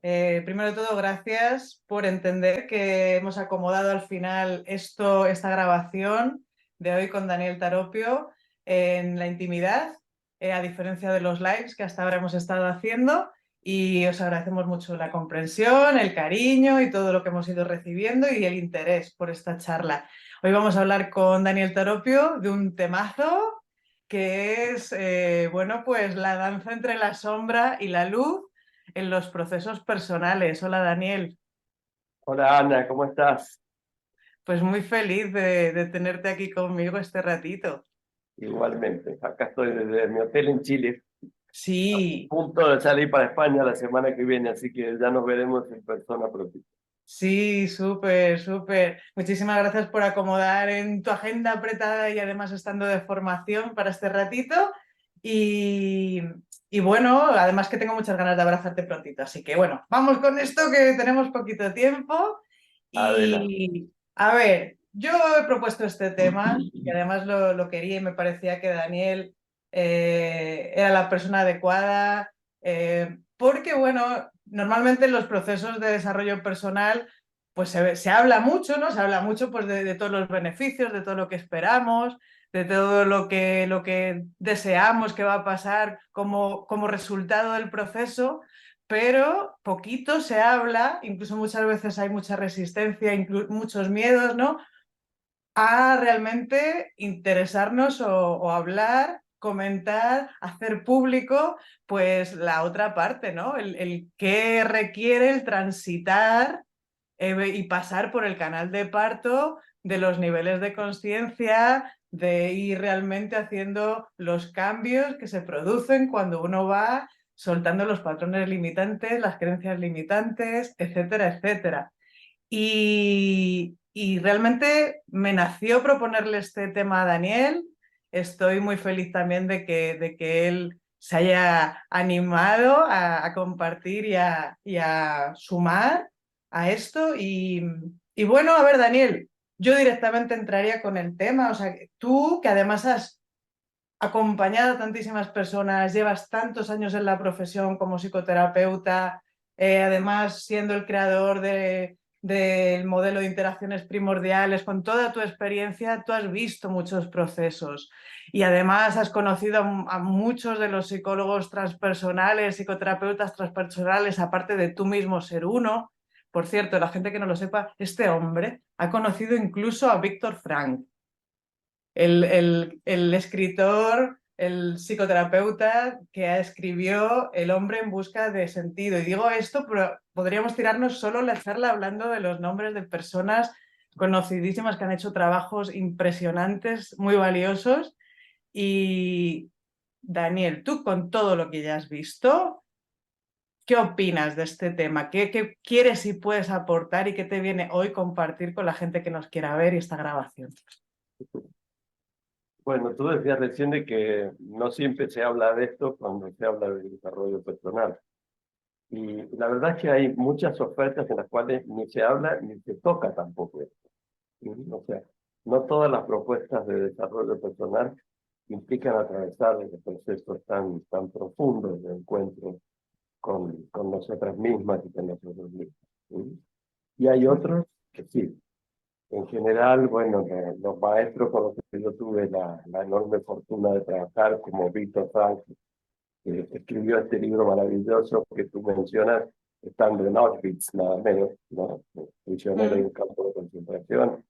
Primero de todo, gracias por entender que hemos acomodado al final esta grabación de hoy con Daniel Taropio en la intimidad, a diferencia de los lives que hasta ahora hemos estado haciendo. Y os agradecemos mucho la comprensión, el cariño y todo lo que hemos ido recibiendo y el interés por esta charla. Hoy vamos a hablar con Daniel Taropio de un temazo que es, bueno, pues la danza entre la sombra y la luz en los procesos personales. Hola Daniel, Hola Ana, ¿cómo estás? pues muy feliz de tenerte aquí conmigo este ratito. Igualmente, acá estoy desde mi hotel en Chile, a Sí, punto de salir para España la semana que viene, así que ya nos veremos en persona pronto. sí, súper, súper. Muchísimas gracias por acomodar en tu agenda apretada y además estando de formación para este ratito. Y, y bueno, además que tengo muchas ganas de abrazarte prontito. Así que bueno, vamos con esto que tenemos poquito tiempo. Adelante. Y a ver, yo he propuesto este tema y además lo quería y me parecía que Daniel era la persona adecuada, porque bueno, normalmente en los procesos de desarrollo personal pues se habla mucho, ¿no? Se habla mucho pues de todos los beneficios, de todo lo que esperamos, de todo lo que deseamos que va a pasar como resultado del proceso, pero poquito se habla, incluso muchas veces hay mucha resistencia, muchos miedos, ¿no? A realmente interesarnos o hablar, comentar, hacer público, pues la otra parte, ¿no? El qué requiere el transitar y pasar por el canal de parto de los niveles de conciencia, de ir realmente haciendo los cambios que se producen cuando uno va soltando los patrones limitantes, las creencias limitantes, etcétera, etcétera. Y realmente me nació proponerle este tema a Daniel. Estoy muy feliz también de que él se haya animado a compartir y a sumar a esto. Y bueno, a ver, Daniel, yo directamente entraría con el tema. O sea, tú que además has acompañado a tantísimas personas, llevas tantos años en la profesión como psicoterapeuta, además siendo el creador del modelo de interacciones primordiales, con toda tu experiencia, tú has visto muchos procesos y además has conocido a muchos de los psicólogos transpersonales, psicoterapeutas transpersonales, aparte de tú mismo ser uno. Por cierto, la gente que no lo sepa, este hombre ha conocido incluso a Víctor Frank, el escritor, el psicoterapeuta que escribió El hombre en busca de sentido. Y digo esto, pero podríamos tirarnos solo la charla hablando de los nombres de personas conocidísimas que han hecho trabajos impresionantes, muy valiosos. Y Daniel, tú con todo lo que ya has visto, ¿qué opinas de este tema? ¿Qué quieres y puedes aportar y qué te viene hoy compartir con la gente que nos quiera ver y esta grabación? Bueno, tú decías recién de que no siempre se habla de esto cuando se habla de desarrollo personal. Y la verdad es que hay muchas ofertas en las cuales ni se habla ni se toca tampoco esto. ¿Sí? O sea, no todas las propuestas de desarrollo personal implican atravesar procesos tan profundos de encuentro con nosotras mismas y con nosotros mismos. ¿Sí? Y hay otros que sí. En general, bueno, los maestros con los que yo tuve la enorme fortuna de trabajar, como Víctor Frank, que escribió este libro maravilloso que tú mencionas, estando en Auschwitz, nada menos, ¿no? Prisionero en Mm, un campo de concentración,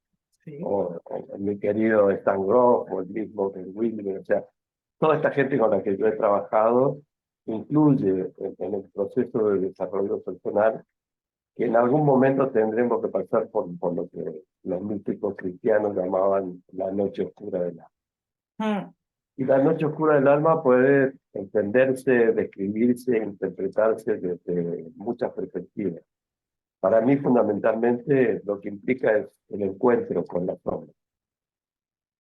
sí. o mi querido Stan Grof, o el mismo Ken Wilber, o sea, toda esta gente con la que yo he trabajado incluye en el proceso de desarrollo personal que en algún momento tendremos que pasar por lo que los místicos cristianos llamaban la noche oscura del alma. Mm, Y la noche oscura del alma puede entenderse, describirse, interpretarse desde muchas perspectivas. Para mí, fundamentalmente, lo que implica es el encuentro con la sombra.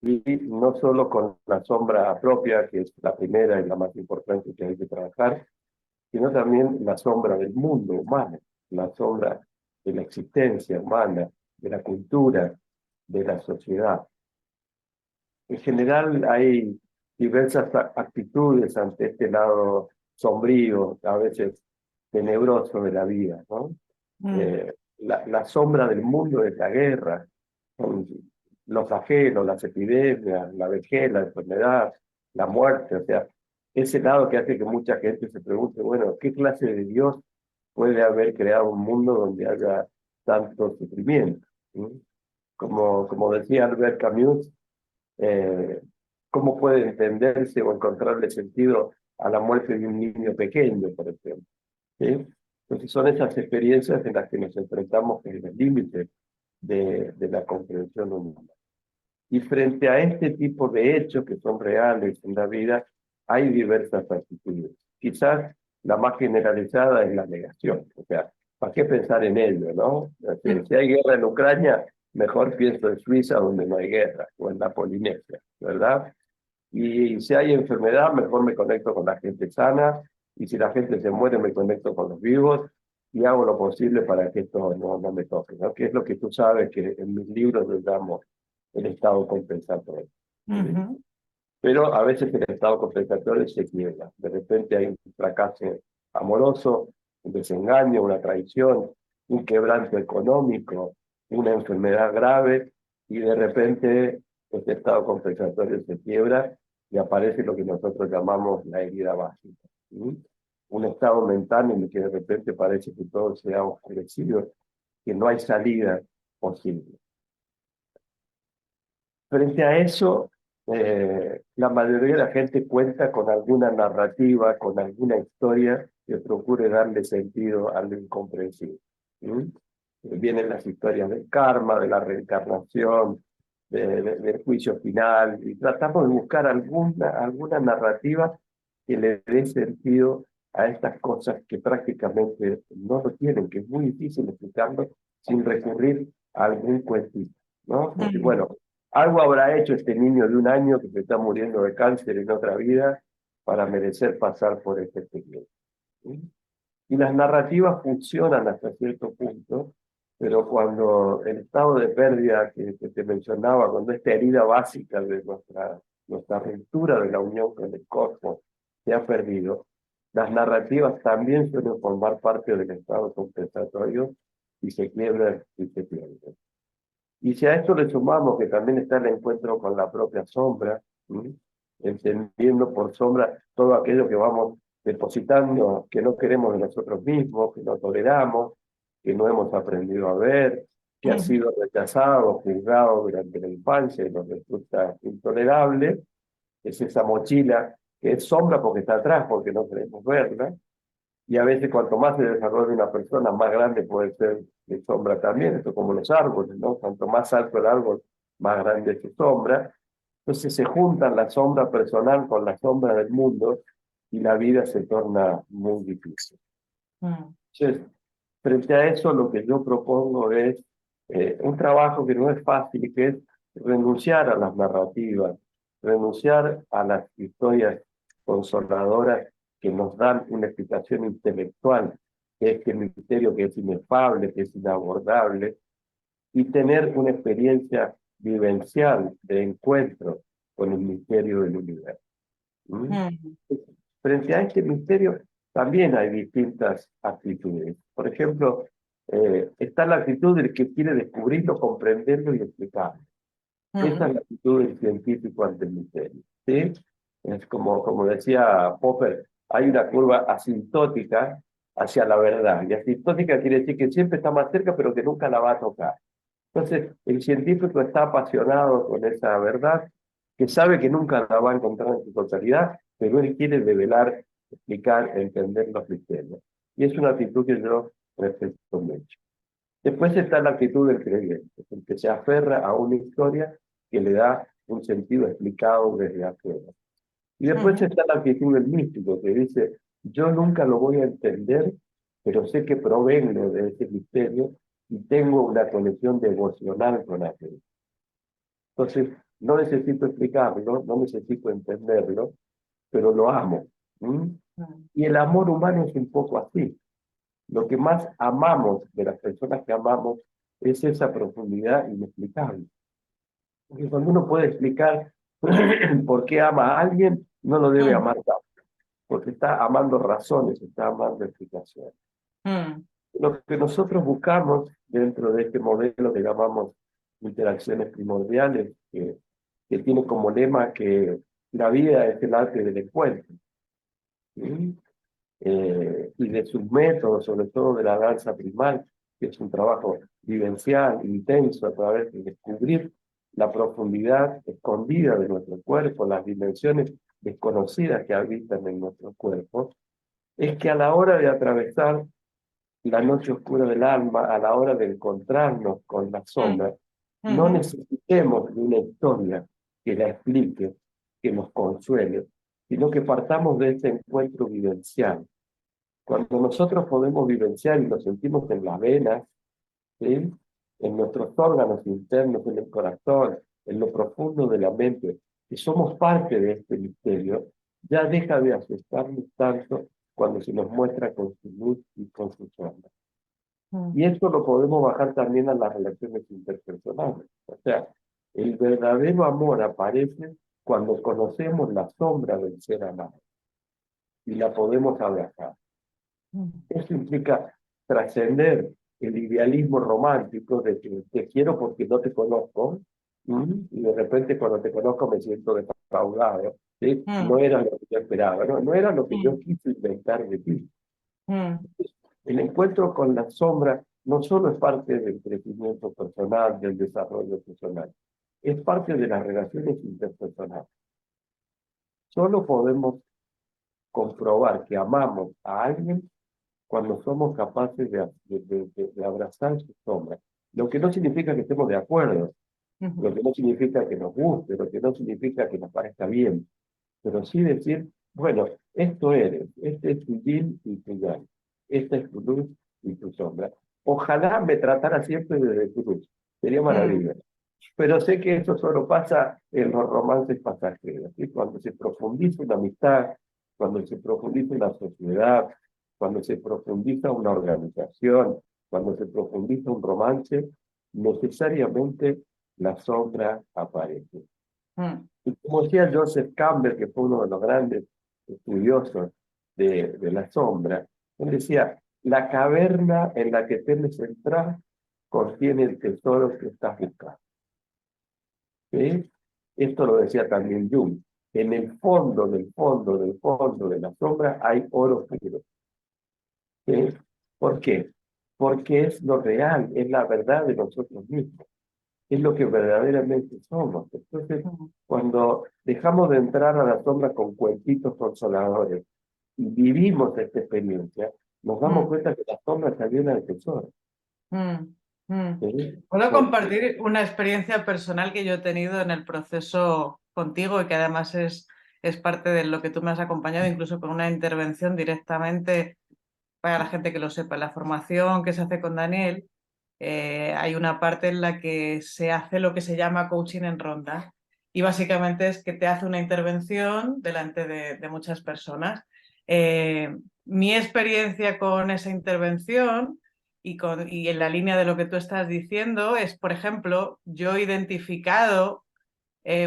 Y no solo con la sombra propia, que es la primera y la más importante que hay que trabajar, sino también la sombra del mundo humano, la sombra de la existencia humana, de la cultura, de la sociedad. En general hay diversas actitudes ante este lado sombrío, a veces tenebroso de la vida, ¿no? mm, La sombra del mundo es la guerra, con los flagelos, las epidemias, la vejez, la enfermedad, la muerte, o sea, ese lado que hace que mucha gente se pregunte, bueno, ¿qué clase de Dios puede haber creado un mundo donde haya tanto sufrimiento? ¿Sí? Como decía Albert Camus, eh, ¿cómo puede entenderse o encontrarle sentido a la muerte de un niño pequeño, por ejemplo? ¿Sí? Entonces son esas experiencias en las que nos enfrentamos en el límite de la comprensión humana. Y frente a este tipo de hechos que son reales en la vida, hay diversas actitudes. Quizás la más generalizada es la negación. O sea, ¿para qué pensar en ello, no? Si hay guerra en Ucrania, mejor pienso en Suiza, donde no hay guerra, o en la Polinesia, ¿verdad? Y si hay enfermedad, mejor me conecto con la gente sana, y si la gente se muere, me conecto con los vivos, y hago lo posible para que esto no me toque, ¿no? Que es lo que tú sabes que en mis libros lo llamo el estado compensatorio. ¿Sí? ujú, Pero a veces el estado compensatorio se quiebra. De repente hay un fracaso amoroso, un desengaño, una traición, un quebranto económico, una enfermedad grave, y de repente este estado compensatorio se quiebra y aparece lo que nosotros llamamos la herida básica. ¿Sí? Un estado mental en el que de repente parece que todo se ha oscurecido, que no hay salida posible. Frente a eso, la mayoría de la gente cuenta con alguna narrativa, con alguna historia que procure darle sentido a lo incomprensible. ¿Sí? Vienen las historias del karma, de la reencarnación, del juicio final, y tratamos de buscar alguna narrativa que le dé sentido a estas cosas que prácticamente no lo tienen, que es muy difícil explicarlo sin recurrir a algún cuentito, ¿no? Porque, mm, bueno, algo habrá hecho este niño de 1 año que se está muriendo de cáncer en otra vida para merecer pasar por este periodo. ¿Sí? Y las narrativas funcionan hasta cierto punto, pero cuando el estado de pérdida que te mencionaba, cuando esta herida básica de nuestra ruptura de la unión con el cosmos se ha perdido, las narrativas también suelen formar parte del estado compensatorio y se quiebran y se pierden. Y si a esto le sumamos que también está el encuentro con la propia sombra, ¿sí? Entendiendo por sombra todo aquello que vamos depositando, que no queremos de nosotros mismos, que no toleramos, que no hemos aprendido a ver, que ha ujú, sido rechazado, juzgado durante la infancia y nos resulta intolerable, es esa mochila que es sombra porque está atrás, porque no queremos verla, y a veces cuanto más se desarrolla una persona, más grande puede ser de sombra también, esto como los árboles, ¿no? Cuanto más alto el árbol, más grande es su sombra. Entonces se juntan la sombra personal con la sombra del mundo y la vida se torna muy difícil. mm, Entonces, frente a eso, lo que yo propongo es un trabajo que no es fácil, que es renunciar a las narrativas, renunciar a las historias consoladoras que nos dan una explicación intelectual, que es que el misterio que es inefable, que es inabordable, y tener una experiencia vivencial de encuentro con el misterio del universo. ¿Mm? mm, Frente a este misterio también hay distintas actitudes. Por ejemplo, está la actitud del que quiere descubrirlo, comprenderlo y explicarlo. Esa mm, es la actitud del científico ante el misterio. ¿Sí? Es como decía Popper, hay una curva asintótica hacia la verdad. Y asintótica quiere decir que siempre está más cerca, pero que nunca la va a tocar. Entonces, el científico está apasionado con esa verdad, que sabe que nunca la va a encontrar en su totalidad, pero él quiere develar, explicar, entender los misterios. Y es una actitud que yo respeto mucho. Después está la actitud del creyente, el que se aferra a una historia que le da un sentido explicado desde afuera. Y después ujú, está la actitud del místico, que dice, yo nunca lo voy a entender, pero sé que provengo de ese misterio y tengo una conexión devocional con aquel. Entonces, no necesito explicarlo, no necesito entenderlo, pero lo amo. ¿Mm? mm, Y el amor humano es un poco así. Lo que más amamos de las personas que amamos es esa profundidad inexplicable. Porque cuando uno puede explicar por qué ama a alguien, no lo debe mm, amar tanto. porque está amando razones, está amando explicaciones. mm, Lo que nosotros buscamos dentro de este modelo que llamamos interacciones primordiales, que tiene como lema que la vida es el arte del encuentro, ¿sí? Y de sus métodos, sobre todo de la danza primal, que es un trabajo vivencial, intenso, a través de descubrir la profundidad escondida de nuestro cuerpo, las dimensiones desconocidas que habitan en nuestro cuerpo, es que a la hora de atravesar la noche oscura del alma, a la hora de encontrarnos con la mm, sombra, no ujú, necesitemos de una historia que la explique, que nos consuele, sino que partamos de ese encuentro vivencial. Cuando nosotros podemos vivenciar y lo sentimos en las venas, ¿sí? En nuestros órganos internos, en el corazón, en lo profundo de la mente, que somos parte de este misterio, ya deja de asustarnos tanto cuando se nos muestra con su luz y con su sombra. mm, Y esto lo podemos bajar también a las relaciones interpersonales. O sea, el verdadero amor aparece cuando conocemos la sombra del ser amado y la podemos abrazar. mm, Eso implica trascender el idealismo romántico de que te quiero porque no te conozco, y de repente cuando te conozco me siento defraudado, ¿sí? No mm, era lo que yo esperaba, no era lo que yo mm, quise inventar de ti. mm, El encuentro con la sombra no solo es parte del crecimiento personal, del desarrollo personal, es parte de las relaciones interpersonales. Solo podemos comprobar que amamos a alguien cuando somos capaces de abrazar su sombra. Lo que no significa que estemos de acuerdo, lo ujú, que no significa que nos guste, lo que no significa que nos parezca bien, pero sí decir, bueno, esto eres, este es tu yin y tu yang, esta es tu luz y tu sombra. Ojalá me tratara siempre desde tu luz, sería mm, maravilloso. Pero sé que eso solo pasa en los romances pasajeros, ¿sí? Cuando se profundiza una amistad, cuando se profundiza una sociedad, cuando se profundiza una organización, cuando se profundiza un romance, necesariamente la sombra aparece. mm. Y como decía Joseph Campbell, que fue uno de los grandes estudiosos de la sombra, él decía, la caverna en la que temes entrar contiene el tesoro que estás buscando. ¿Sí? Esto lo decía también Jung. En el fondo, del fondo, del fondo de la sombra hay oro puro. ¿Sí? ¿Por qué? Porque es lo real, es la verdad de nosotros mismos, es lo que verdaderamente somos. Entonces, Mm, cuando dejamos de entrar a la sombra con cuentitos consoladores y vivimos esta experiencia, nos damos mm, cuenta que la sombra está llena de tesoros. mm, mm. ¿Sí? Puedo Porque, compartir una experiencia personal que yo he tenido en el proceso contigo y que además es parte de lo que tú me has acompañado, incluso con una intervención directamente para la gente que lo sepa. En la formación que se hace con Daniel, hay una parte en la que se hace lo que se llama coaching en ronda. Y básicamente es que te hace una intervención delante de muchas personas. Mi experiencia con esa intervención y en la línea de lo que tú estás diciendo es, por ejemplo, yo he identificado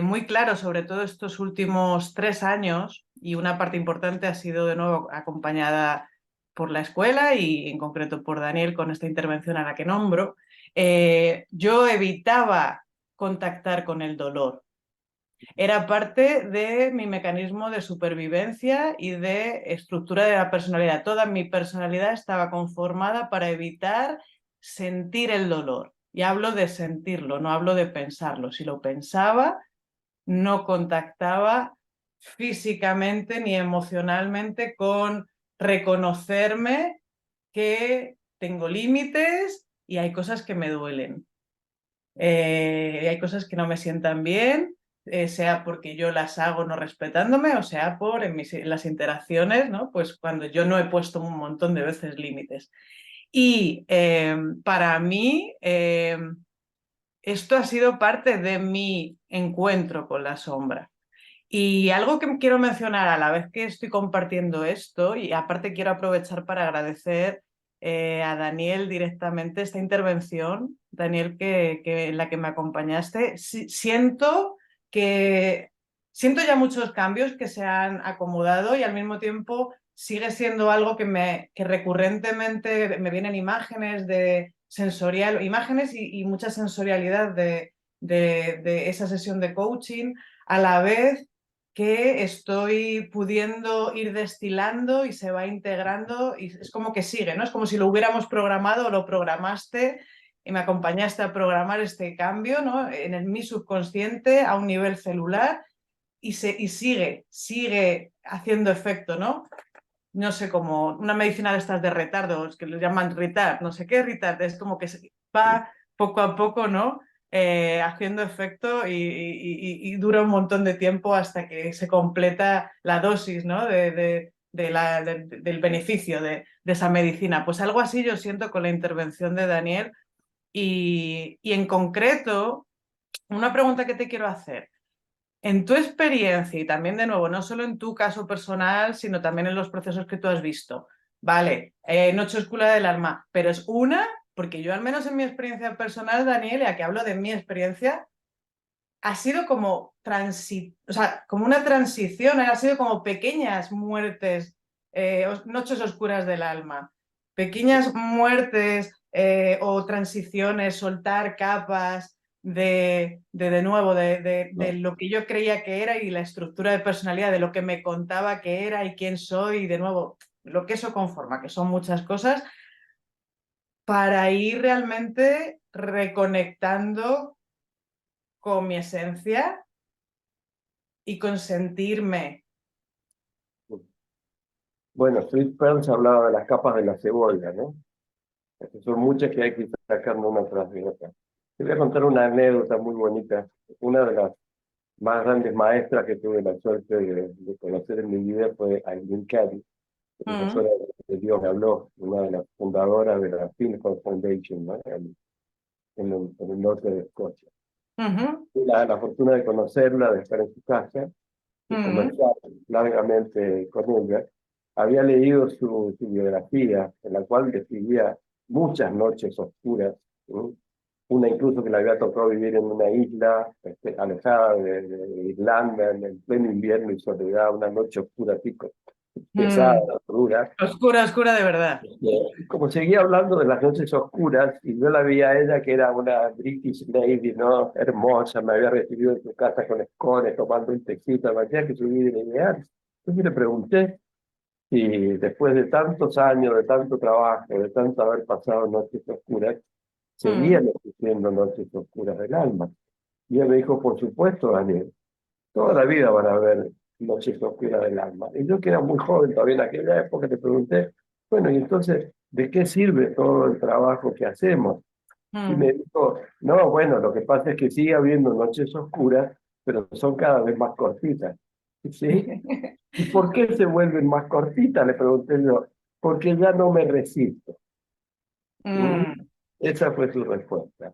muy claro, sobre todo estos últimos 3 años, y una parte importante ha sido de nuevo acompañada por la escuela y en concreto por Daniel con esta intervención a la que nombro. Yo evitaba contactar con el dolor. Era parte de mi mecanismo de supervivencia y de estructura de la personalidad. Toda mi personalidad estaba conformada para evitar sentir el dolor. Y hablo de sentirlo, no hablo de pensarlo. Si lo pensaba, no contactaba físicamente ni emocionalmente con reconocerme que tengo límites y hay cosas que me duelen. Hay cosas que no me sientan bien, sea porque yo las hago no respetándome o sea por en las interacciones, ¿no? Pues cuando yo no he puesto un montón de veces límites. Y para mí esto ha sido parte de mi encuentro con la sombra. Y algo que quiero mencionar a la vez que estoy compartiendo esto, y aparte quiero aprovechar para agradecer a Daniel directamente esta intervención, Daniel, en la que me acompañaste. Siento que siento ya muchos cambios que se han acomodado y al mismo tiempo sigue siendo algo que recurrentemente me vienen imágenes de sensorial, imágenes y mucha sensorialidad de esa sesión de coaching, a la vez que estoy pudiendo ir destilando y se va integrando y es como que sigue, ¿no? Es como si lo hubiéramos programado o lo programaste y me acompañaste a programar este cambio, ¿no? Mi subconsciente a un nivel celular y sigue haciendo efecto, ¿no? No sé, como una medicina de estas de retardos, que lo llaman retard, no sé qué retard, es como que va poco a poco, ¿no? Haciendo efecto y dura un montón de tiempo hasta que se completa la dosis, ¿no? Del beneficio de esa medicina. Pues algo así yo siento con la intervención de Daniel y en concreto, una pregunta que te quiero hacer. En tu experiencia y también de nuevo, no solo en tu caso personal, sino también en los procesos que tú has visto. Vale, Noche Oscura del Alma, pero es una, porque yo al menos en mi experiencia personal, Daniel, ya que hablo de mi experiencia, ha sido como, o sea, como una transición, ha sido como pequeñas muertes, noches oscuras del alma, pequeñas muertes o transiciones, soltar capas de nuevo, de ¿no? lo que yo creía que era y la estructura de personalidad, de lo que me contaba que era y quién soy, y de nuevo, lo que eso conforma, que son muchas cosas, para ir realmente reconectando con mi esencia y consentirme. Bueno, Fritz Perls hablaba de las capas de la cebolla, ¿no? Que son muchas que hay que ir sacando una tras de otra. Te voy a contar una anécdota muy bonita. Una de las más grandes maestras que tuve la suerte de conocer en mi vida fue Aileen Cady, Mm, profesora de Dios me habló, una de las fundadoras de la Pinnacle Foundation, ¿no? En el norte de Escocia. ujú, Tuve la fortuna de conocerla, de estar en su casa, de mm, conversar largamente con ella. Había leído su biografía, en la cual describía muchas noches oscuras, ¿sí? Una incluso que le había tocado vivir en una isla alejada de Irlanda, en el pleno invierno y soledad, una noche oscura, pico, pesada, mm. dura. Oscura, oscura de verdad. Como seguía hablando de las noches oscuras, y yo la vi a ella, que era una British lady, ¿no? Hermosa, me había recibido en su casa con escones, tomando un tecito, me decía que su vida era ideal. Entonces le pregunté si después de tantos años, de tanto trabajo, de tanto haber pasado noches oscuras, Mm, seguían existiendo noches oscuras del alma. Y ella me dijo, por supuesto, Daniel, toda la vida van a haber noches oscuras del alma. Y yo que era muy joven todavía en aquella época, le pregunté, bueno, y entonces, ¿de qué sirve todo el trabajo que hacemos? Y mm. me dijo, no, bueno, lo que pasa es que sigue habiendo noches oscuras, pero son cada vez más cortitas. ¿Sí? ¿Y por qué se vuelven más cortitas? Le pregunté yo, porque ya no me resisto. ¿Mm? Mm, Esa fue su respuesta.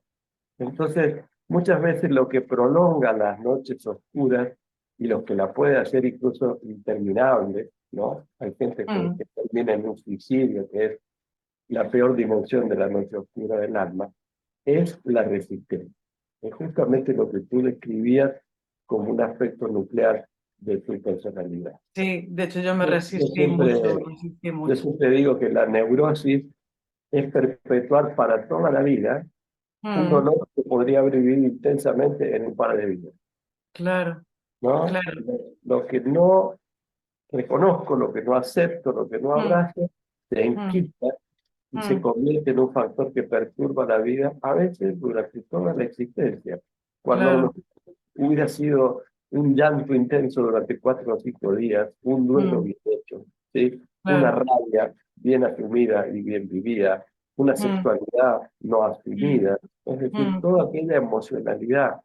Entonces, muchas veces lo que prolonga las noches oscuras y lo que la puede hacer incluso interminable, ¿no? Hay gente mm, que termina en un suicidio, que es la peor dimensión de la noche oscura del alma, es la resistencia. Es justamente lo que tú describías como un aspecto nuclear de tu personalidad. sí, de hecho yo me Yo, yo resistí siempre, mucho, resistí yo mucho. siempre digo que la neurosis es perpetuar para toda la vida un Mm, dolor que podría haber vivido intensamente en un par de vidas, claro, ¿no? claro. Lo que no reconozco, lo que no acepto, lo que no Mm, abrazo, se mm, enquista y se mm, convierte en un factor que perturba la vida, a veces durante toda la existencia. Cuando claro. hubiera sido un llanto intenso durante 4 o 5 días, un duelo Mm, bien hecho, ¿sí? Una claro. rabia bien asumida y bien vivida, una Mm, sexualidad no mm, asumida, es decir, mm, toda aquella emocionalidad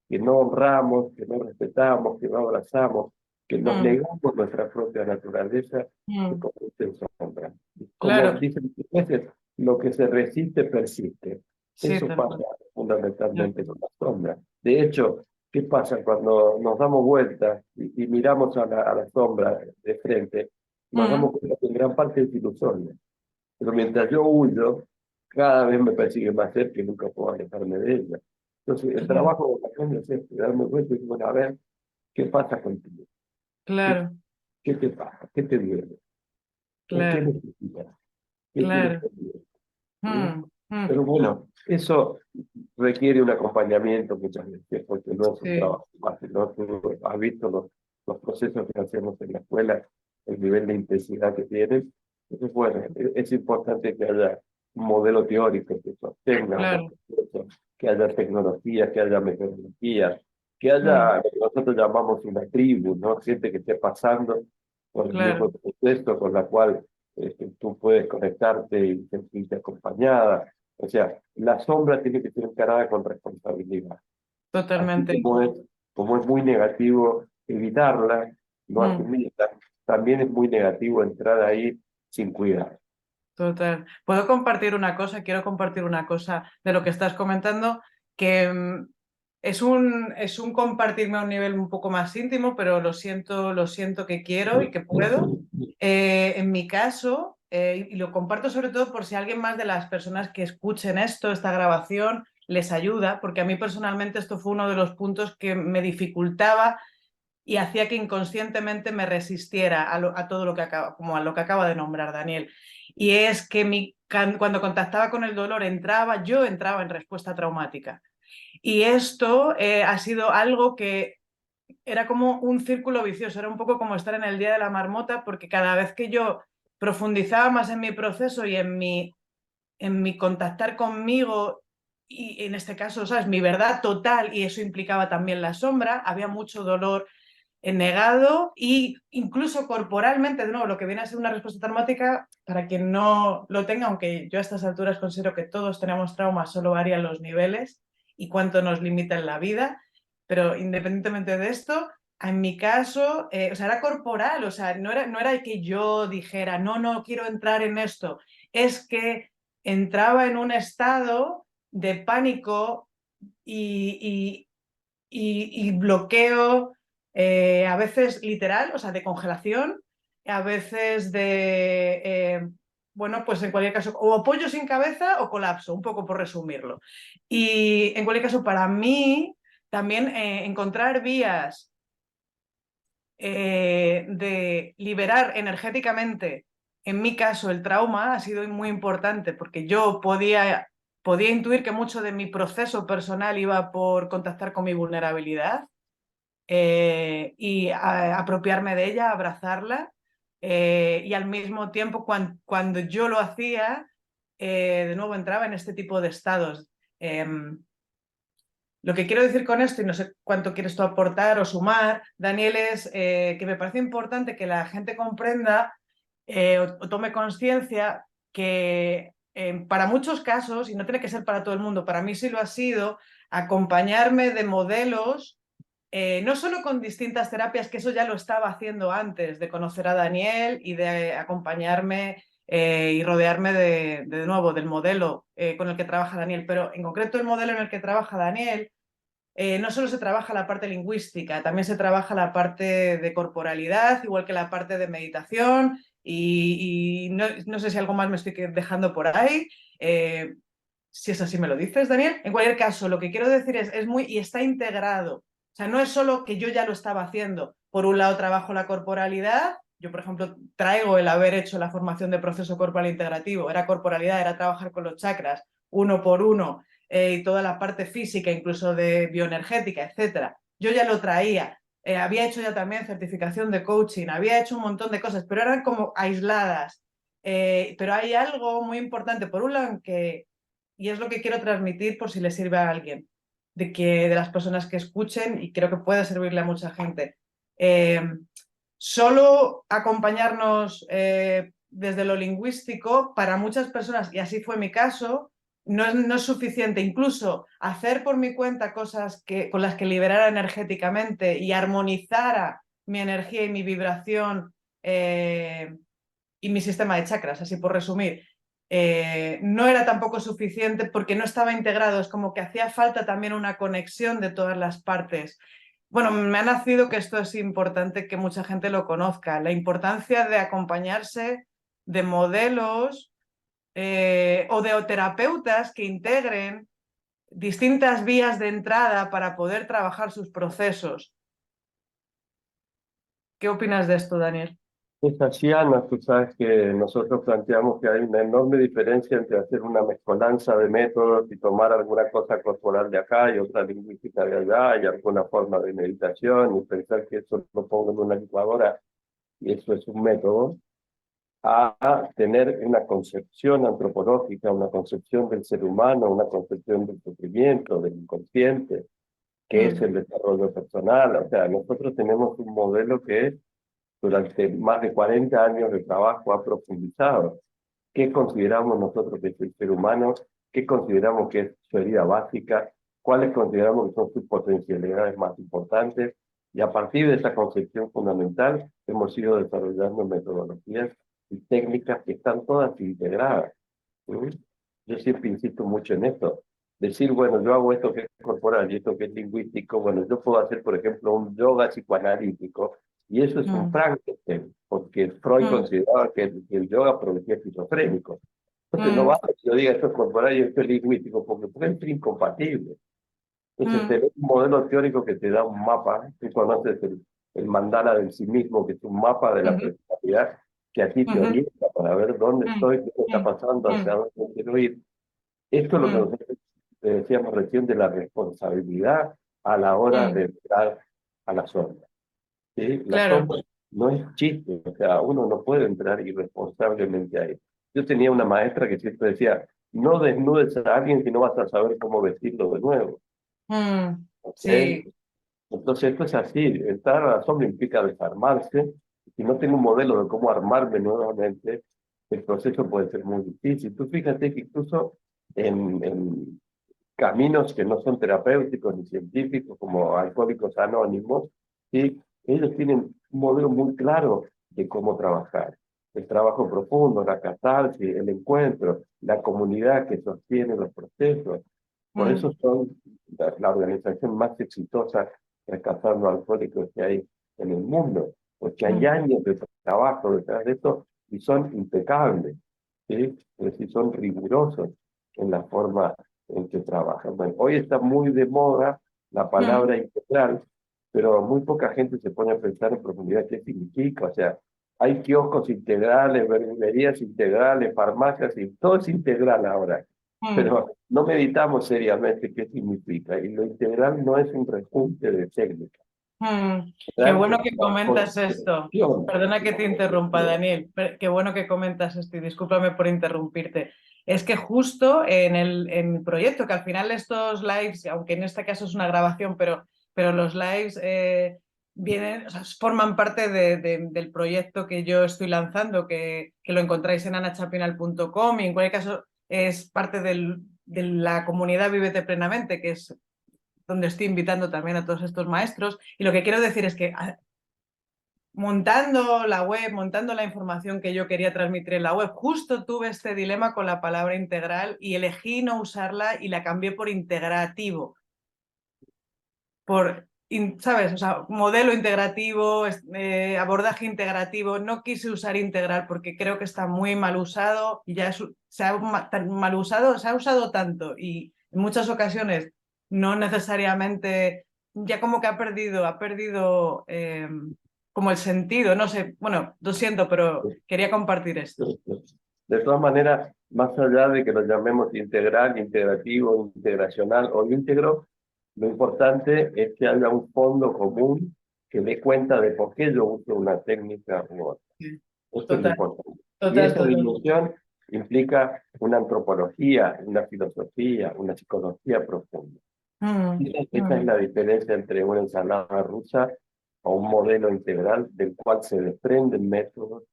que no honramos, que no respetamos, que no abrazamos, que nos mm, negamos nuestra propia naturaleza, se mm. convierte en sombra. Como Claro, dicen muchas veces, lo que se resiste persiste. sí, Eso tal pasa cual. Tal fundamentalmente cual. con la sombra. De hecho, ¿qué pasa cuando nos damos vuelta y miramos a la sombra de frente? Nos Mm, damos cuenta que en gran parte es ilusoria. Pero mientras yo huyo, cada vez me persigue más cerca y nunca puedo alejarme de ella. Entonces, el claro. trabajo de la gente es este, darme cuenta y decir, bueno, a ver, ¿Qué pasa contigo? ¿Qué, claro, qué te pasa? ¿Qué te duele? ¿Qué claro, necesitas? ¿Qué quieres claro. cambiar? ¿Sí? Mm, mm, Pero bueno, eso requiere un acompañamiento muchas veces, porque no es un sí, trabajo fácil, ¿no? Tú has visto los procesos que hacemos en la escuela, el nivel de intensidad que tienen. Entonces, bueno, es importante que haya un modelo teórico que sostenga los claro. procesos, que haya tecnología, que haya metodología, que Mm, haya lo que nosotros llamamos una tribu, ¿no? Gente que esté pasando por el mismo claro, proceso con la cual tú puedes conectarte y sentirte acompañada. O sea, la sombra tiene que ser encarada con responsabilidad. Así totalmente. como es muy negativo evitarla, no Mm. asumirla, también es muy negativo entrar ahí sin cuidar. Total. ¿Puedo compartir una cosa? Quiero compartir una cosa de lo que estás comentando, que es un compartirme a un nivel un poco más íntimo, pero lo siento que quiero y que puedo. En mi caso, y lo comparto sobre todo por si alguien más de las personas que escuchen esto, esta grabación, les ayuda, porque a mí personalmente esto fue uno de los puntos que me dificultaba y hacía que inconscientemente me resistiera a todo lo que acaba, como a lo que acaba de nombrar Daniel. Y es que cuando contactaba con el dolor yo entraba en respuesta traumática. Y esto ha sido algo que era como un círculo vicioso, era un poco como estar en el día de la marmota, porque cada vez que yo profundizaba más en mi proceso y en mi contactar conmigo, y en este caso, ¿sabes? Mi verdad total, y eso implicaba también la sombra, había mucho dolor negado y incluso corporalmente, de nuevo, lo que viene a ser una respuesta traumática, para quien no lo tenga, aunque yo a estas alturas considero que todos tenemos traumas, solo varían los niveles y cuánto nos limita en la vida, pero independientemente de esto, en mi caso, o sea, era corporal, o sea, no era que yo dijera, no, no quiero entrar en esto, es que entraba en un estado de pánico y bloqueo, a veces literal, o sea, de congelación, a veces bueno, pues en cualquier caso, o pollo sin cabeza o colapso, un poco por resumirlo. Y en cualquier caso, para mí, también encontrar vías de liberar energéticamente, en mi caso, el trauma ha sido muy importante porque yo podía intuir que mucho de mi proceso personal iba por contactar con mi vulnerabilidad y apropiarme de ella, abrazarla y al mismo tiempo cuando yo lo hacía, de nuevo entraba en este tipo de estados. Lo que quiero decir con esto, y no sé cuánto quieres tú aportar o sumar, Daniel, es que me parece importante que la gente comprenda o tome conciencia que para muchos casos, y no tiene que ser para todo el mundo, para mí sí lo ha sido, acompañarme de modelos no solo con distintas terapias, que eso ya lo estaba haciendo antes de conocer a Daniel y de acompañarme y rodearme de nuevo del modelo con el que trabaja Daniel, pero en concreto el modelo en el que trabaja Daniel, no solo se trabaja la parte lingüística, también se trabaja la parte de corporalidad, igual que la parte de meditación y no sé si algo más me estoy dejando por ahí. Si es así, me lo dices, Daniel. En cualquier caso, lo que quiero decir es muy, y está integrado. O sea, no es solo que yo ya lo estaba haciendo. Por un lado, trabajo la corporalidad. Yo, por ejemplo, traigo el haber hecho la formación de proceso corporal integrativo. Era corporalidad, era trabajar con los chakras uno por uno y toda la parte física, incluso de bioenergética, etcétera. Yo ya lo traía. Había hecho ya también certificación de coaching, había hecho un montón de cosas, pero eran como aisladas. Pero hay algo muy importante, por un lado, en que y es lo que quiero transmitir por si le sirve a alguien, de las personas que escuchen y creo que puede servirle a mucha gente. Eh, Solo acompañarnos desde lo lingüístico para muchas personas, y así fue mi caso, no es suficiente. Incluso hacer por mi cuenta cosas con las que liberara energéticamente y armonizara mi energía y mi vibración y mi sistema de chakras, así por resumir, no era tampoco suficiente porque no estaba integrado, es como que hacía falta también una conexión de todas las partes. Bueno, me ha nacido que esto es importante que mucha gente lo conozca, la importancia de acompañarse de modelos o de terapeutas que integren distintas vías de entrada para poder trabajar sus procesos. ¿Qué opinas de esto, Daniel? Es así, Ana, tú sabes que nosotros planteamos que hay una enorme diferencia entre hacer una mezcolanza de métodos y tomar alguna cosa corporal de acá y otra lingüística de allá y alguna forma de meditación y pensar que eso lo pongo en una licuadora y eso es un método, a tener una concepción antropológica, una concepción del ser humano, una concepción del sufrimiento, del inconsciente, que es Mm, el desarrollo personal. O sea, nosotros tenemos un modelo que durante más de 40 años de trabajo ha profundizado. ¿Qué consideramos nosotros que es el ser humano? ¿Qué consideramos que es su herida básica? ¿Cuáles consideramos que son sus potencialidades más importantes? Y a partir de esa concepción fundamental hemos ido desarrollando metodologías y técnicas que están todas integradas. ¿Sí? Yo siempre insisto mucho en esto. Decir, bueno, yo hago esto que es corporal y esto que es lingüístico, bueno, yo puedo hacer, por ejemplo, un yoga psicoanalítico, y eso es un mm, Frankenstein, porque Freud mm, consideraba que el yoga producía esquizofrénico. Entonces no mm, basta que yo diga esto es corporal y esto es lingüístico, porque pueden ser incompatibles. Entonces, mm, tener un modelo teórico que te da un mapa, tú conoces el mandala del sí mismo, que es un mapa de la mm, personalidad que a ti te mm, orienta para ver dónde mm, estoy, qué me está mm, pasando, hacia mm, dónde quiero ir. Esto es lo que mm, nosotros decíamos recién de la responsabilidad a la hora mm. de entrar a la sombra. ¿Sí? La Claro. sombra no es chiste, o sea, uno no puede entrar irresponsablemente ahí. Yo tenía una maestra que siempre decía, no desnudes a alguien si no vas a saber cómo vestirlo de nuevo. Mm, ¿Ok? sí. Entonces esto es así, entrar a la sombra implica desarmarse. Si no tengo un modelo de cómo armarme nuevamente, el proceso puede ser muy difícil. Tú fíjate que incluso en caminos que no son terapéuticos ni científicos, como Alcohólicos Anónimos, ¿sí? Ellos tienen un modelo muy claro de cómo trabajar. El trabajo profundo, la catarsis, el encuentro, la comunidad que sostiene los procesos. Por Mm, eso son la organización más exitosa rescatando alcohólicos que hay en el mundo, porque hay mm, años de trabajo detrás de esto y son impecables, ¿sí? Es decir, son rigurosos en la forma en que trabajan. Bueno, hoy está muy de moda la mm, palabra integral, pero muy poca gente se pone a pensar en profundidad qué significa. O sea, hay kioscos integrales, verdulerías integrales, farmacias, y todo es integral ahora. mm, Pero no meditamos seriamente qué significa. Y lo integral no es un rejunte de técnicas. mm. Qué Integral bueno es que una comentas esto. construcción, Perdona que una te interrumpa, construcción. Daniel. Qué bueno que comentas esto y discúlpame por interrumpirte. Es que justo en el proyecto, que al final estos lives, aunque en este caso es una grabación, pero los lives vienen, o sea, forman parte del proyecto que yo estoy lanzando, que lo encontráis en anachapinal.com y en cualquier caso es parte de la comunidad Vívete Plenamente, que es donde estoy invitando también a todos estos maestros. Y lo que quiero decir es que montando la web, montando la información que yo quería transmitir en la web, justo tuve este dilema con la palabra integral y elegí no usarla y la cambié por integrativo, por, ¿sabes? O sea, modelo integrativo, abordaje integrativo. No quise usar integral porque creo que está muy mal usado y ya se ha mal usado, se ha usado tanto y en muchas ocasiones no necesariamente, ya como que ha perdido como el sentido, no sé, bueno, lo siento, pero quería compartir esto. De todas maneras, más allá de que lo llamemos integral, integrativo, integracional o íntegro, lo importante es que haya un fondo común que dé cuenta de por qué yo uso una técnica u otra. Sí. Eso es lo Total, importante. Y total, esa total. dimensión implica una antropología, una filosofía, una psicología profunda. Mm, Esa es mm, la diferencia entre una ensalada rusa o un modelo integral del cual se desprenden métodos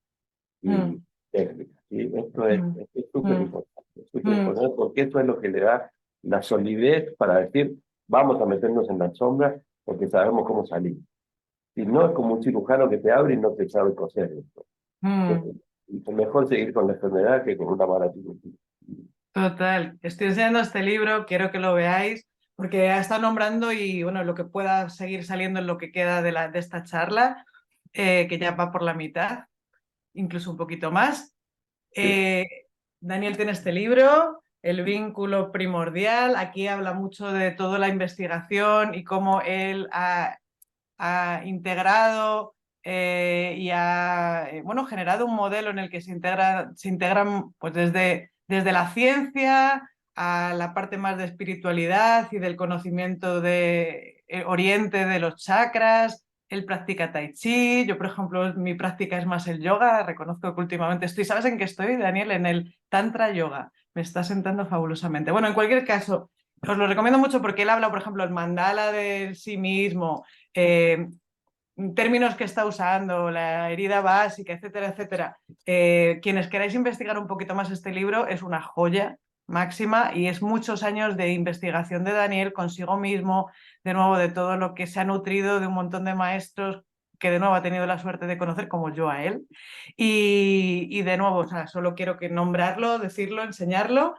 y mm, técnicas. ¿Sí? mm, Esto mm, es súper mm, importante porque eso es lo que le da la solidez para decir, vamos a meternos en la sombra porque sabemos cómo salir. Si no, es como un cirujano que te abre y no te sabe coser esto. mm. Es mejor seguir con la enfermedad que con una mala cirugía. Total, estoy enseñando este libro, quiero que lo veáis, porque ha estado nombrando y bueno, lo que pueda seguir saliendo en lo que queda de esta charla, que ya va por la mitad, incluso un poquito más. Sí, Eh, Daniel tiene este libro, El vínculo primordial, aquí habla mucho de toda la investigación y cómo él ha integrado y ha bueno, generado un modelo en el que se integran pues, desde la ciencia a la parte más de espiritualidad y del conocimiento de Oriente, de los chakras. Él practica tai chi, yo por ejemplo mi práctica es más el yoga, reconozco que últimamente estoy, ¿sabes en qué estoy, Daniel? En el tantra yoga, me está sentando fabulosamente. Bueno, en cualquier caso, os lo recomiendo mucho porque él habla, por ejemplo, el mandala de sí mismo, términos que está usando, la herida básica, etcétera, etcétera. Quienes queráis investigar un poquito más este libro, es una joya máxima y es muchos años de investigación de Daniel consigo mismo, de nuevo, de todo lo que se ha nutrido de un montón de maestros que de nuevo ha tenido la suerte de conocer, como yo a él. Y de nuevo, o sea, solo quiero que nombrarlo, decirlo, enseñarlo.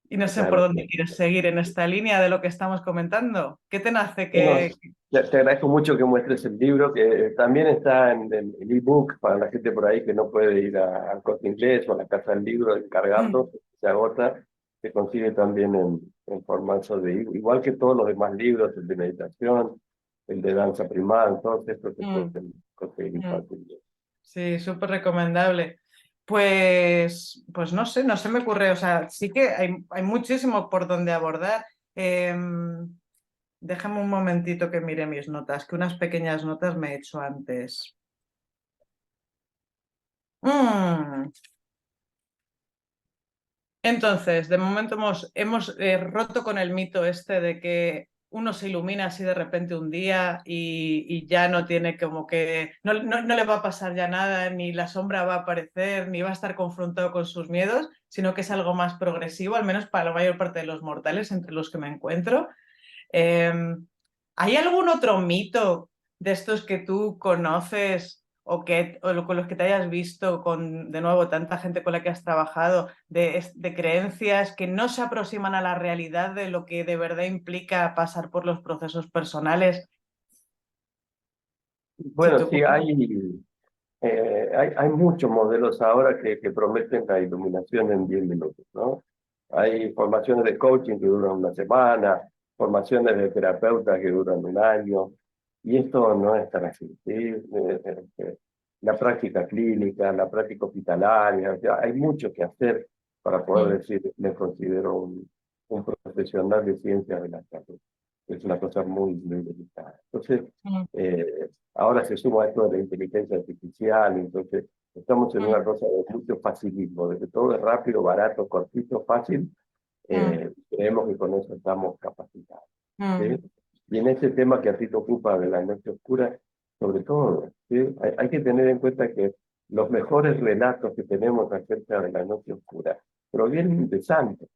Y no sé por Claro. dónde quieres seguir en esta línea de lo que estamos comentando. ¿Qué te nace Bueno, que... te agradezco mucho que muestres el libro, que también está en el ebook para la gente por ahí que no puede ir al Corte Inglés o a la Casa del Libro, encargarlo, se agota, se consigue también en formato de ebook, igual que todos los demás libros, el de meditación, el de danza primal, todos estos se Mm, pueden conseguir mm. fácilmente. Sí, súper recomendable. Pues no se me ocurre, o sea, sí que hay muchísimo por donde abordar. Déjame un momentito que mire mis notas, que unas pequeñas notas me he hecho antes. Mm, Entonces, de momento hemos roto con el mito este de que uno se ilumina así de repente un día y ya no tiene como que, no le va a pasar ya nada, ni la sombra va a aparecer, ni va a estar confrontado con sus miedos, sino que es algo más progresivo, al menos para la mayor parte de los mortales entre los que me encuentro. Eh, ¿Hay algún otro mito de estos que tú conoces con los que te hayas visto con, de nuevo, tanta gente con la que has trabajado, de creencias que no se aproximan a la realidad de lo que de verdad implica pasar por los procesos personales? Si Bueno, tú... sí, hay muchos modelos ahora que prometen la iluminación en 10 minutos, ¿no? Hay formaciones de coaching que duran una semana, formaciones de terapeutas que duran un año, y esto no es tan así, ¿sí? La práctica clínica, la práctica hospitalaria, o sea, hay mucho que hacer para poder Mm, decir, me considero un profesional de ciencias de la salud. Es una cosa muy, muy delicada. Entonces, mm, ahora se suma esto de la inteligencia artificial, entonces estamos en una mm, cosa de mucho facilismo, de que todo es rápido, barato, cortito, fácil, mm, creemos que con eso estamos capacitados. ¿Sí? mm, Y en este tema que a ti te ocupa de la noche oscura, sobre todo, ¿sí? Hay que tener en cuenta que los mejores relatos que tenemos acerca de la noche oscura provienen de santos,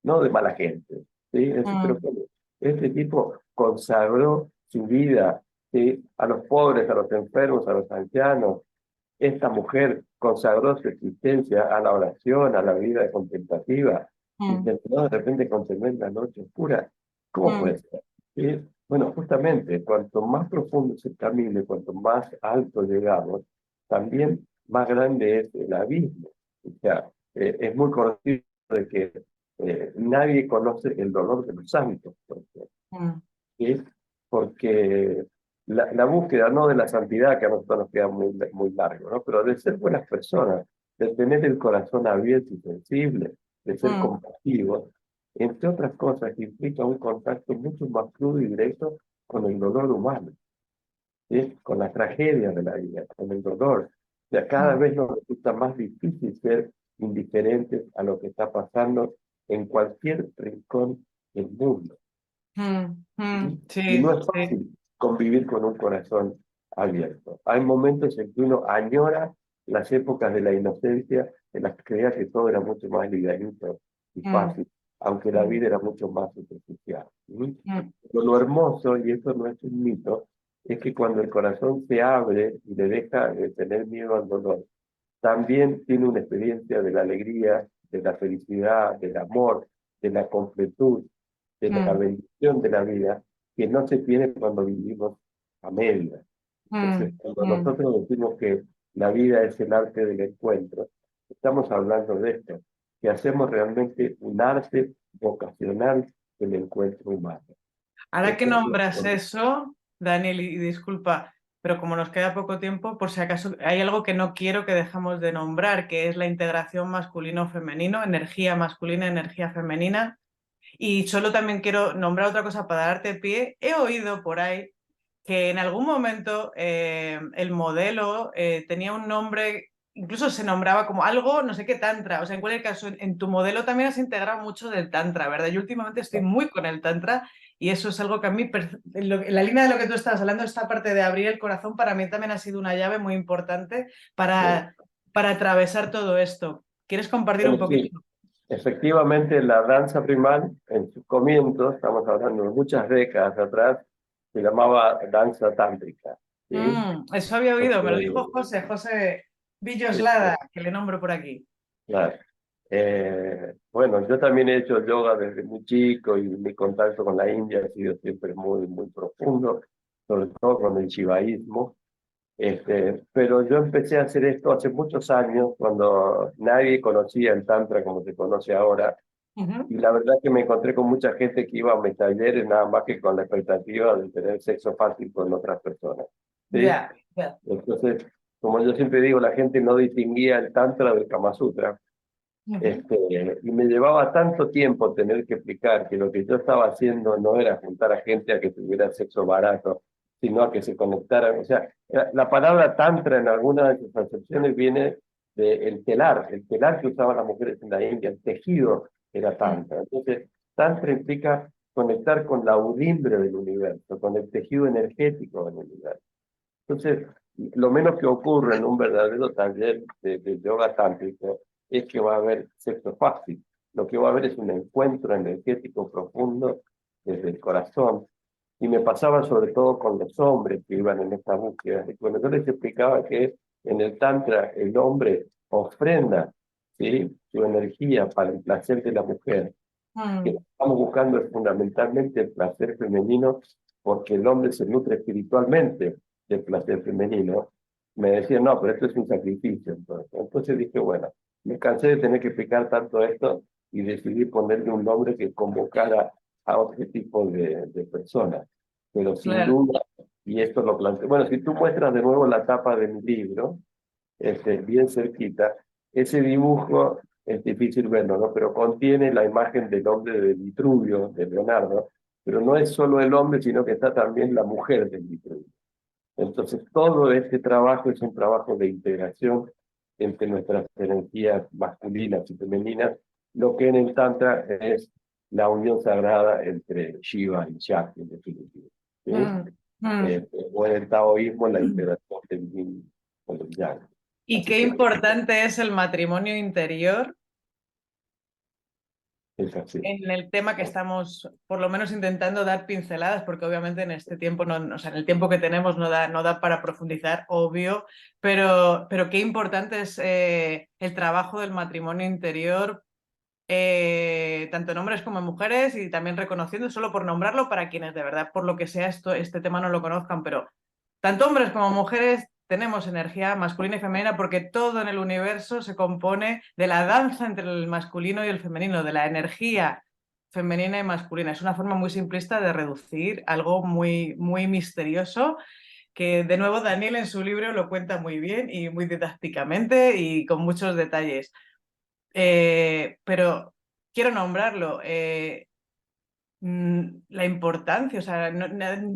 no de mala gente. ¿Sí? Es decir, pero mm, ¿cómo? Este tipo consagró su vida, ¿sí? A los pobres, a los enfermos, a los ancianos. Esta mujer consagró su existencia a la oración, a la vida contemplativa, y mm, terminó de repente con tremenda noche oscura. ¿Cómo mm, puede ser? ¿Sí? Bueno, justamente, cuanto más profundo es el camino, cuanto más alto llegamos, también más grande es el abismo. O sea, es muy conocido de que nadie conoce el dolor de los santos, por ejemplo, mm, ¿sí? Porque la búsqueda no de la santidad, que a nosotros nos queda muy, muy largo, ¿no? Pero de ser buenas personas, de tener el corazón abierto y sensible, de ser mm, compasivos, entre otras cosas, implica un contacto mucho más crudo y directo con el dolor humano, ¿sí? Con la tragedia de la vida, con el dolor. O sea, cada mm, vez nos resulta más difícil ser indiferentes a lo que está pasando en cualquier rincón del mundo. ¿Sí? Y sí, no es sí. fácil convivir con un corazón abierto. Hay momentos en que uno añora las épocas de la inocencia, en las que creía que todo era mucho más livianito y Mm, fácil, aunque la mm, vida era mucho más superficial. ¿Sí? mm, Pero lo hermoso, y eso no es un mito, es que cuando el corazón se abre y le deja de tener miedo al dolor, también tiene una experiencia de la alegría, de la felicidad, del amor, de la completud, de la mm, bendición de la vida, que no se tiene cuando vivimos a medias. Entonces, mm, cuando mm. nosotros decimos que la vida es el arte del encuentro, estamos hablando de esto, que hacemos realmente un arte vocacional del encuentro humano. Ahora que Esto es nombras eso, Daniel, y disculpa, pero como nos queda poco tiempo, por si acaso hay algo que no quiero que dejemos de nombrar, que es la integración masculino-femenino, energía masculina, energía femenina. Y solo también quiero nombrar otra cosa para darte pie. He oído por ahí que en algún momento el modelo tenía un nombre, incluso se nombraba como algo, no sé qué, tantra. O sea, en cualquier caso, en tu modelo también has integrado mucho del tantra, ¿verdad? Yo últimamente estoy muy con el tantra y eso es algo que a mí, en la línea de lo que tú estabas hablando, esta parte de abrir el corazón, para mí también ha sido una llave muy importante para atravesar todo esto. ¿Quieres compartir un Bueno, poquito? sí, efectivamente la danza primal en su comienzo, estamos hablando de muchas décadas atrás, se llamaba danza tántrica. ¿Sí? Eso había oído, me lo Porque, dijo José este, Villoslada, que le nombro por aquí. claro. Bueno, yo también he hecho yoga desde muy chico y mi contacto con la India ha sido siempre muy, muy profundo, sobre todo con el shivaísmo. Pero yo empecé a hacer esto hace muchos años, cuando nadie conocía el Tantra como se conoce ahora. Ujú. Y la verdad que me encontré con mucha gente que iba a mis talleres nada más que con la expectativa de tener sexo fácil con otras personas. ¿Sí? Ya, ya. Entonces, como yo siempre digo, la gente no distinguía el Tantra del Kama Sutra. Ujú. Y me llevaba tanto tiempo tener que explicar que lo que yo estaba haciendo no era juntar a gente a que tuviera sexo barato, sino a que se conectaran. O sea, la palabra tantra en algunas de sus acepciones viene del telar, el telar que usaban las mujeres en la India, el tejido era Mm. tantra. Entonces, tantra implica conectar con la audimbre del universo, con el tejido energético del universo. Entonces, lo menos que ocurre en un verdadero taller de yoga tántrico es que va a haber sexo fácil. Lo que va a haber es un encuentro energético profundo desde el corazón. Y me pasaba sobre todo con los hombres que iban en esta búsqueda. Y cuando yo les explicaba que en el Tantra el hombre ofrenda, ¿sí?, su energía para el placer de la mujer, que lo Mm. que estamos buscando es fundamentalmente el placer femenino, porque el hombre se nutre espiritualmente del placer femenino. Me decían, no, pero esto es un sacrificio. Entonces dije, bueno, me cansé de tener que explicar tanto esto y decidí ponerle un nombre que convocara a otro tipo de personas. Pero sin Claro. duda, y esto lo planteo, bueno, si tú muestras de nuevo la tapa de mi libro, bien cerquita. Ese dibujo es difícil verlo, ¿no? Pero contiene la imagen del hombre de Vitruvio, de Leonardo, pero no es solo el hombre, sino que está también la mujer de Vitruvio. Entonces, todo este trabajo es un trabajo de integración entre nuestras energías masculinas y femeninas, lo que en el Tantra es la unión sagrada entre Shiva y Shakti, en definitiva. ¿Sí? Mm. Mm. O en el taoísmo, la integración del yin con el yang. Y Así qué que importante es el matrimonio interior es así. en el tema que estamos, por lo menos, intentando dar pinceladas, porque obviamente en este tiempo, no, o sea, en el tiempo que tenemos no da para profundizar, obvio, pero qué importante es el trabajo del matrimonio interior, tanto en hombres como en mujeres, y también reconociendo, solo por nombrarlo, para quienes de verdad, por lo que sea, este tema no lo conozcan, pero tanto hombres como mujeres tenemos energía masculina y femenina porque todo en el universo se compone de la danza entre el masculino y el femenino, de la energía femenina y masculina. Es una forma muy simplista de reducir algo muy, muy misterioso que, de nuevo, Daniel en su libro lo cuenta muy bien y muy didácticamente y con muchos detalles. Pero quiero nombrarlo. La importancia, o sea,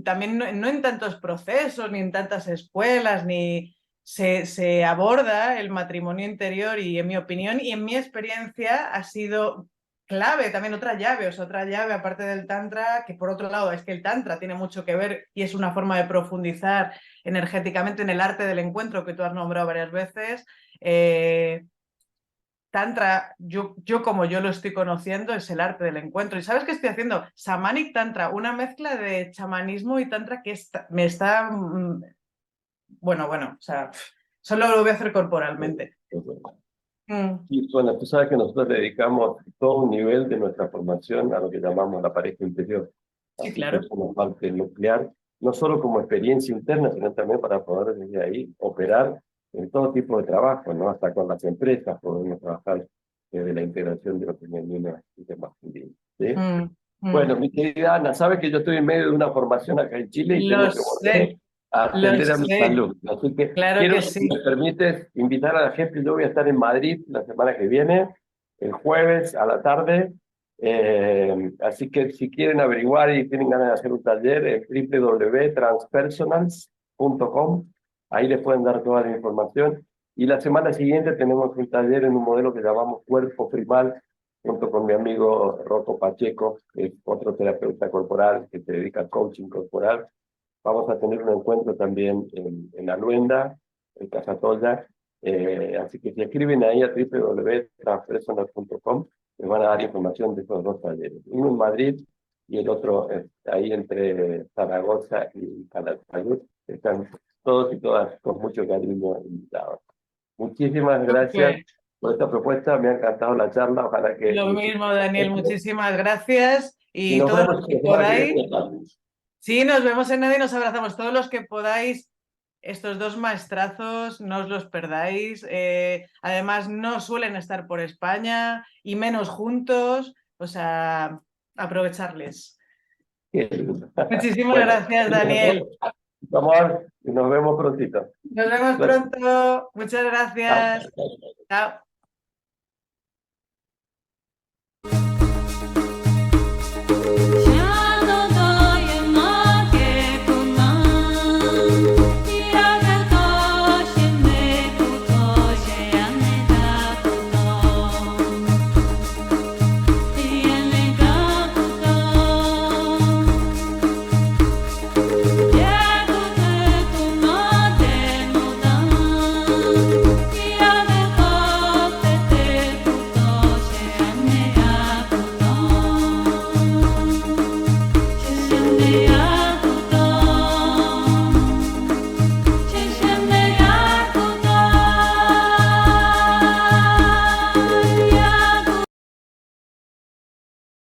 también no en tantos procesos, ni en tantas escuelas, ni se aborda el matrimonio interior y en mi opinión y en mi experiencia ha sido clave, también otra llave, o sea, otra llave aparte del tantra, que por otro lado es que el tantra tiene mucho que ver y es una forma de profundizar energéticamente en el arte del encuentro que tú has nombrado varias veces. Tantra, yo como yo lo estoy conociendo, es el arte del encuentro. ¿Y sabes qué estoy haciendo? Shamanic Tantra, una mezcla de chamanismo y tantra que me está... bueno, o sea, solo lo voy a hacer corporalmente. Mm. Y bueno, tú sabes que nosotros dedicamos todo un nivel de nuestra formación a lo que llamamos la pareja interior. Sí, Así que claro. es una parte nuclear, no solo como experiencia interna, sino también para poder desde ahí operar en todo tipo de trabajo, ¿no? Hasta con las empresas podemos trabajar desde la integración de lo femenino y de masculino. ¿Sí? Mm. Bueno, mi querida Ana, sabe que yo estoy en medio de una formación acá en Chile y Lo tengo que sé, volver a lo atender a mis sé. alumnos. Así que Claro quiero, que si me sí. permites, invitar a la gente. Yo voy a estar en Madrid la semana que viene, el jueves a la tarde. Así que si quieren averiguar y tienen ganas de hacer un taller, es www.transpersonals.com. Ahí les pueden dar toda la información. Y la semana siguiente tenemos un taller en un modelo que llamamos Cuerpo Primal, junto con mi amigo Rocco Pacheco, que es otro terapeuta corporal que se dedica al coaching corporal. Vamos a tener un encuentro también en Aluenda, en Casa Toya. Así que si escriben ahí a www.transpersonal.com, les van a dar información de estos dos talleres. Uno en Madrid y el otro ahí entre Zaragoza y Calatayud. Están todos y todas con mucho cariño invitados. Muchísimas gracias Súper. por esta propuesta. Me ha encantado la charla. Ojalá que Lo les mismo, sirva Daniel, mucho. muchísimas gracias. Y Y nos todos los vemos que la semana que podáis, viene. sí, nos vemos en nada y nos abrazamos. Todos los que podáis, estos dos maestrazos, no os los perdáis. Además, no suelen estar por España y menos juntos. O sea, aprovecharles. Muchísimas Bueno, gracias, Daniel. vamos y nos vemos prontito. Nos vemos Suerte. pronto. Muchas Chao. gracias. Chao.